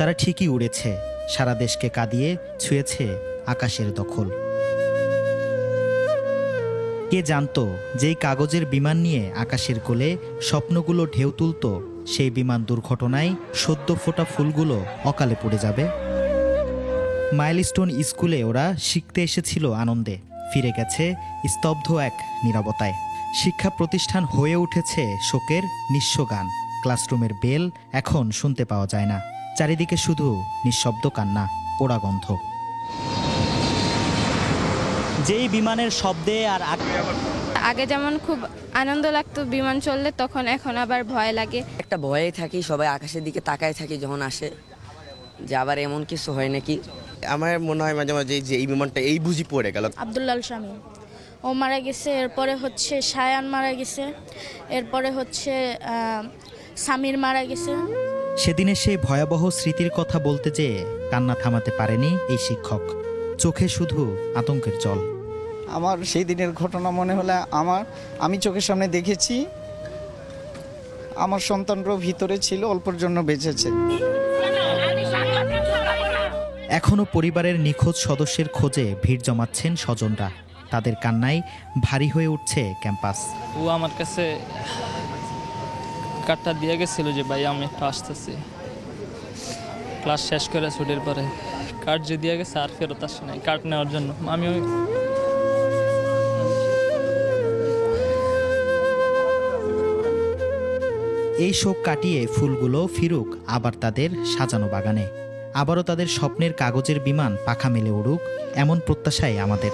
তারা ঠিকই উড়েছে, সারা দেশকে কাঁদিয়ে ছুঁয়েছে আকাশের দখল। কে জানতো যেই কাগজের বিমান নিয়ে আকাশের কোলে স্বপ্নগুলো ঢেউ তুলত, সেই বিমান দুর্ঘটনায় সদ্য ফোটা ফুলগুলো অকালে পড়ে যাবে। মাইলস্টোন স্কুলে ওরা শিখতে এসেছিল আনন্দে, ফিরে গেছে স্তব্ধ এক নীরবতায়। শিক্ষা প্রতিষ্ঠান হয়ে উঠেছে শোকের নিঃস্ব গান। ক্লাসরুমের বেল এখন শুনতে পাওয়া যায় না, চারিদিকে শুধু নিঃশব্দ কান্না, পোড়া গন্ধ। যেই বিমানের শব্দে আর আগে যেমন খুব আনন্দ লাগতো বিমান চললে, তখন এখন আবার ভয় লাগে। একটা ভয়ে থাকি, সবাই আকাশের দিকে তাকায় থাকি যখন আসে, যে আবার এমন কিছু হয় নাকি। আমার মনে হয় মাঝে মাঝে যে এই বিমানটা এই বুঝি পড়ে গেল। আব্দুল্লাহ শামীম ও মারা গেছে, এরপরে হচ্ছে শায়ান মারা গেছে, এরপরে হচ্ছে সামির মারা গেছে। সেদিনের সেই ভয়াবহ স্মৃতির কথা বলতে যেয়ে কান্না থামাতে পারেনি এই শিক্ষক, চোখে শুধু আতঙ্কের জল। আমার সেই দিনের ঘটনা মনে হলে আমি চোখের সামনে দেখেছি, আমার সন্তানরাও ভিতরে ছিল, অল্পের জন্য বেঁচেছে। এখনো পরিবারের নিখোঁজ সদস্যের খোঁজে ভিড় জমাচ্ছেন স্বজনরা। তাদের কান্নায় ভারী হয়ে উঠছে ক্যাম্পাস। ও আমার কাছে কার্ডটা দিয়ে গেছিল যে ভাই আমি একটু আসতেছি, ক্লাস শেষ করে ছুটির পরে কার্ড যে দিয়ে গেছে, আর ফেরত আসে নাই কার্ড নেওয়ার জন্য। আমি এই শোক কাটিয়ে ফুলগুলো ফিরুক আবার তাদের সাজানো বাগানে, আবারও তাদের স্বপ্নের কাগজের বিমান পাখা মেলে উড়ুক, এমন প্রত্যাশাই আমাদের।